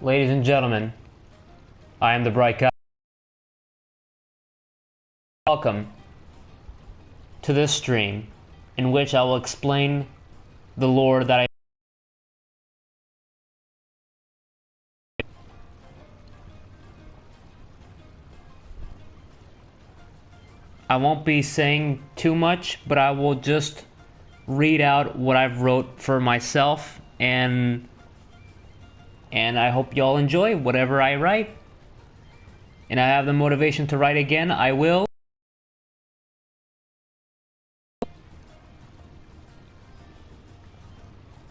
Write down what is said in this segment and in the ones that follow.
Ladies and gentlemen, I am the Brykage. Welcome to this stream in which I will explain the lore that I won't be saying too much, but I will just read out what I've wrote for myself, and I hope y'all enjoy whatever I write. And I have the motivation to write again, I will.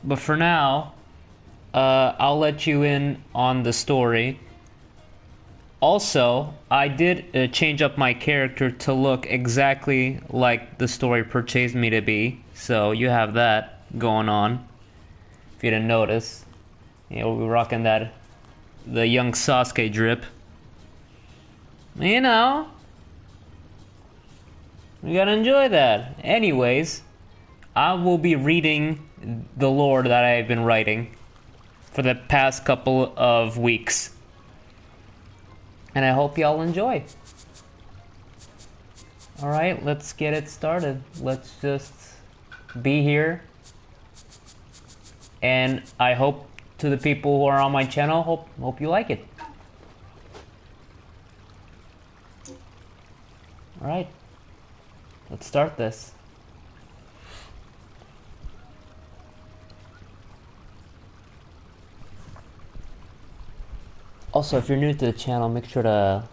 But for now, I'll let you in on the story. Also, I did change up my character to look exactly like the story portrays me to be, so you have that going on. If you didn't notice, you know, we're rocking the young Sasuke drip. You know, we gotta enjoy that. Anyways, I will be reading the lore that I've been writing for the past couple of weeks. And I hope y'all enjoy. Alright, let's get it started. Let's just be here. And I hope to the people who are on my channel, hope you like it. Alright, let's start this. Also, if you're new to the channel, make sure to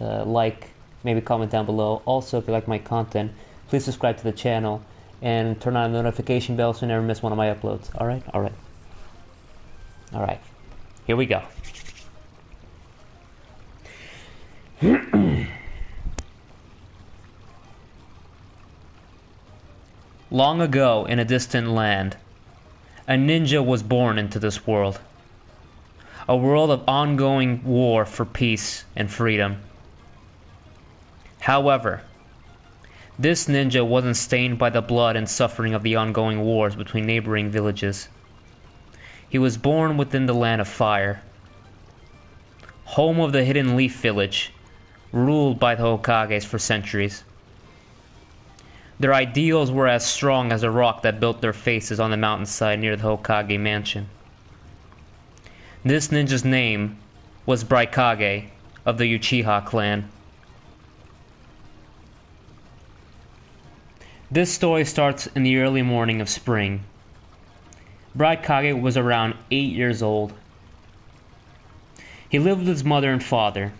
like, maybe comment down below. Also, if you like my content, please subscribe to the channel and turn on the notification bell so you never miss one of my uploads. Alright? Alright. Alright. Here we go. Long ago, in a distant land, a ninja was born into this world. A world of ongoing war for peace and freedom. However, this ninja wasn't stained by the blood and suffering of the ongoing wars between neighboring villages. He was born within the land of fire, home of the Hidden Leaf Village, ruled by the Hokages for centuries. Their ideals were as strong as a rock that built their faces on the mountainside near the Hokage mansion. This ninja's name was Brykage of the Uchiha clan. This story starts in the early morning of spring. Brykage was around 8 years old. He lived with his mother and father.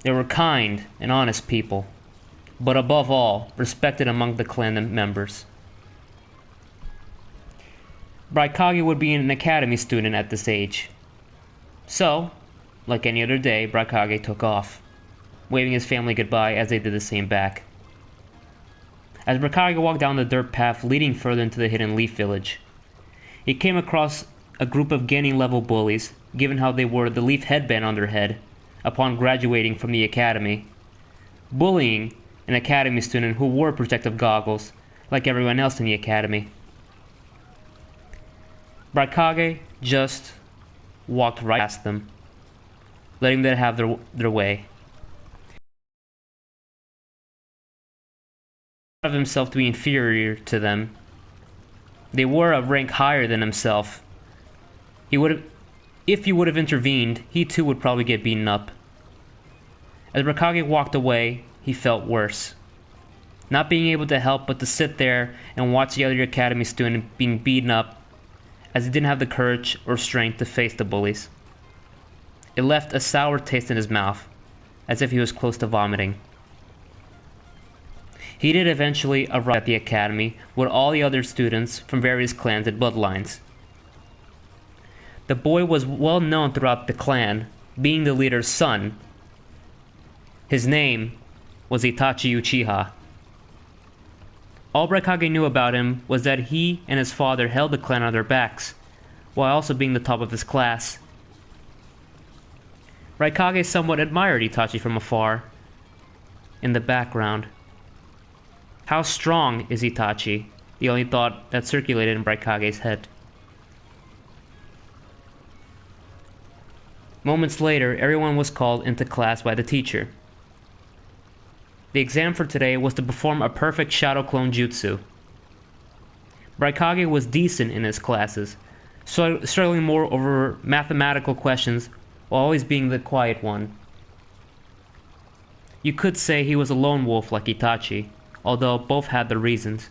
They were kind and honest people, but above all, respected among the clan members. Brykage would be an academy student at this age. So, like any other day, Brykage took off, waving his family goodbye as they did the same back. As Brykage walked down the dirt path leading further into the Hidden Leaf Village, he came across a group of gaining level bullies, given how they wore the leaf headband on their head upon graduating from the academy, bullying an academy student who wore protective goggles like everyone else in the academy. Brykage just walked right past them, letting them have their way. Of himself to be inferior to them. They were a rank higher than himself. If he would have intervened, he too would probably get beaten up. As Brykage walked away, he felt worse. Not being able to help but to sit there and watch the other academy student being beaten up, as he didn't have the courage or strength to face the bullies. It left a sour taste in his mouth, as if he was close to vomiting. He did eventually arrive at the academy with all the other students from various clans and bloodlines. The boy was well known throughout the clan, being the leader's son. His name was Itachi Uchiha. All Brykage knew about him was that he and his father held the clan on their backs, while also being the top of his class. Brykage somewhat admired Itachi from afar, in the background. How strong is Itachi? The only thought that circulated in Brykage's head. Moments later, everyone was called into class by the teacher. The exam for today was to perform a perfect shadow clone jutsu. Brykage was decent in his classes, struggling more over mathematical questions while always being the quiet one. You could say he was a lone wolf like Itachi, although both had their reasons.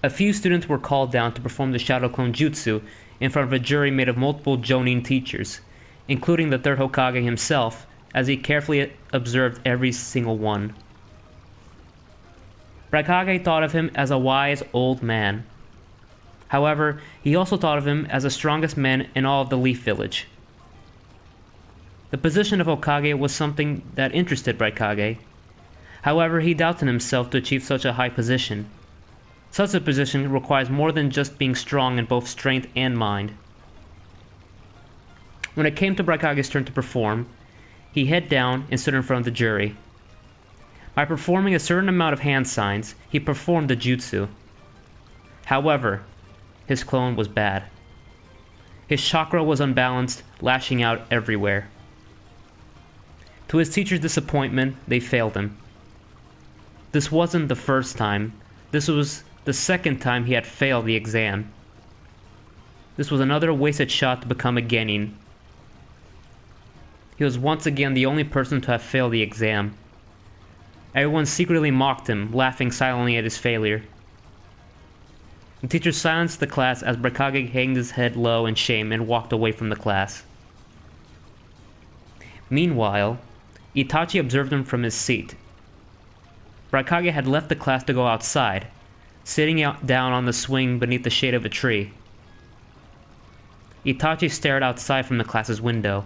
A few students were called down to perform the shadow clone jutsu in front of a jury made of multiple Jonin teachers, including the third Hokage himself, as he carefully observed every single one. Brykage thought of him as a wise old man. However, he also thought of him as the strongest man in all of the Leaf Village. The position of Hokage was something that interested Brykage. However, he doubted himself to achieve such a high position. Such a position requires more than just being strong in both strength and mind. When it came to Brykage's turn to perform, he head down and stood in front of the jury. By performing a certain amount of hand signs, he performed the jutsu. However, his clone was bad. His chakra was unbalanced, lashing out everywhere. To his teacher's disappointment, they failed him. This wasn't the first time. This was the second time he had failed the exam. This was another wasted shot to become a genin. He was once again the only person to have failed the exam. Everyone secretly mocked him, laughing silently at his failure. The teacher silenced the class as Brykage hanged his head low in shame and walked away from the class. Meanwhile, Itachi observed him from his seat. Brykage had left the class to go outside, sitting down on the swing beneath the shade of a tree. Itachi stared outside from the class's window,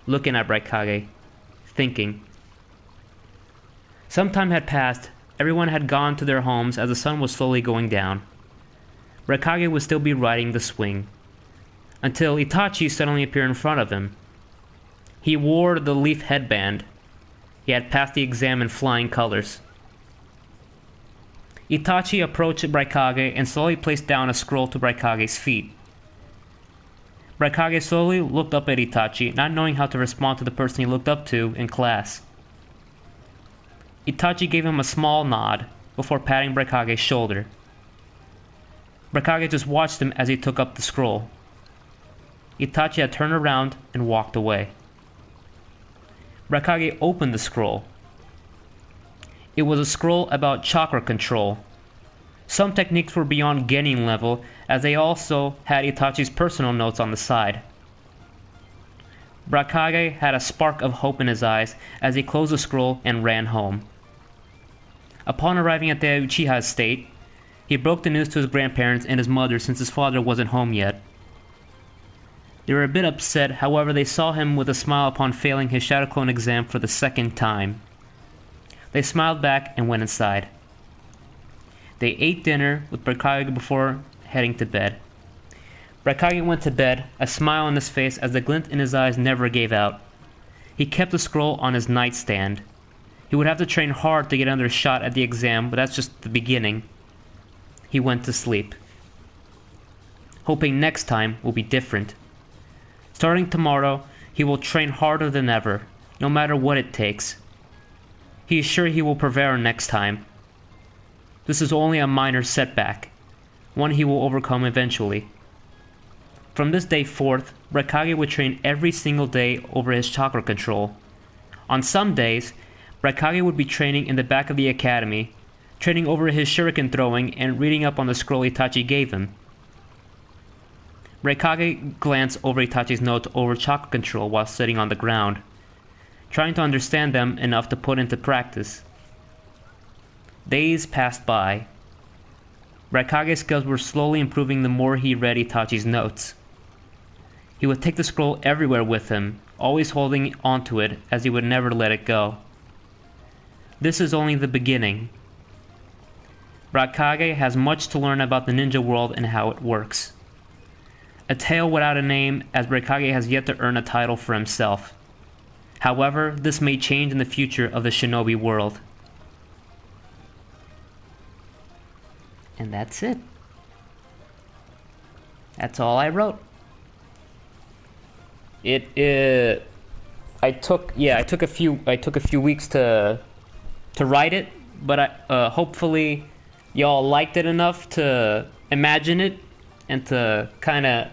looking at Brykage, thinking. Some time had passed, everyone had gone to their homes as the sun was slowly going down. Brykage would still be riding the swing, until Itachi suddenly appeared in front of him. He wore the leaf headband. He had passed the exam in flying colors. Itachi approached Brykage and slowly placed down a scroll to Brykage's feet. Brykage slowly looked up at Itachi, not knowing how to respond to the person he looked up to in class. Itachi gave him a small nod before patting Brykage's shoulder. Brykage just watched him as he took up the scroll. Itachi had turned around and walked away. Brykage opened the scroll. It was a scroll about chakra control. Some techniques were beyond genin level, as they also had Itachi's personal notes on the side. Brykage had a spark of hope in his eyes as he closed the scroll and ran home. Upon arriving at the Uchiha estate, he broke the news to his grandparents and his mother since his father wasn't home yet. They were a bit upset, however they saw him with a smile upon failing his Shadow Clone exam for the second time. They smiled back and went inside. They ate dinner with Brykage before heading to bed. Brykage went to bed, a smile on his face as the glint in his eyes never gave out. He kept the scroll on his nightstand. He would have to train hard to get another shot at the exam, but that's just the beginning. He went to sleep, hoping next time will be different. Starting tomorrow, he will train harder than ever, no matter what it takes. He is sure he will prevail next time. This is only a minor setback, one he will overcome eventually. From this day forth, Brykage would train every single day over his chakra control. On some days, Brykage would be training in the back of the academy, training over his shuriken throwing and reading up on the scroll Itachi gave him. Brykage glanced over Itachi's notes over chakra control while sitting on the ground, trying to understand them enough to put into practice. Days passed by. Brykage's skills were slowly improving the more he read Itachi's notes. He would take the scroll everywhere with him, always holding onto it as he would never let it go. This is only the beginning. Brykage has much to learn about the ninja world and how it works. A tale without a name, as Brykage has yet to earn a title for himself. However, this may change in the future of the shinobi world. And that's it. That's all I wrote. I took a few weeks to write it, but hopefully y'all liked it enough to imagine it and to kind of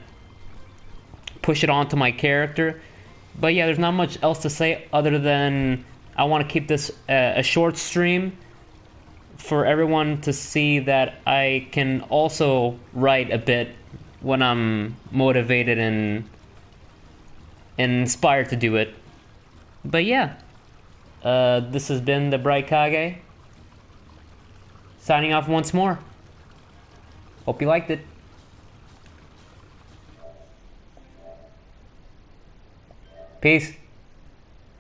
push it onto my character. But yeah, there's not much else to say other than I want to keep this a short stream for everyone to see that I can also write a bit when I'm motivated and inspired to do it. But yeah, this has been the Brykage, signing off once more. Hope you liked it. Peace.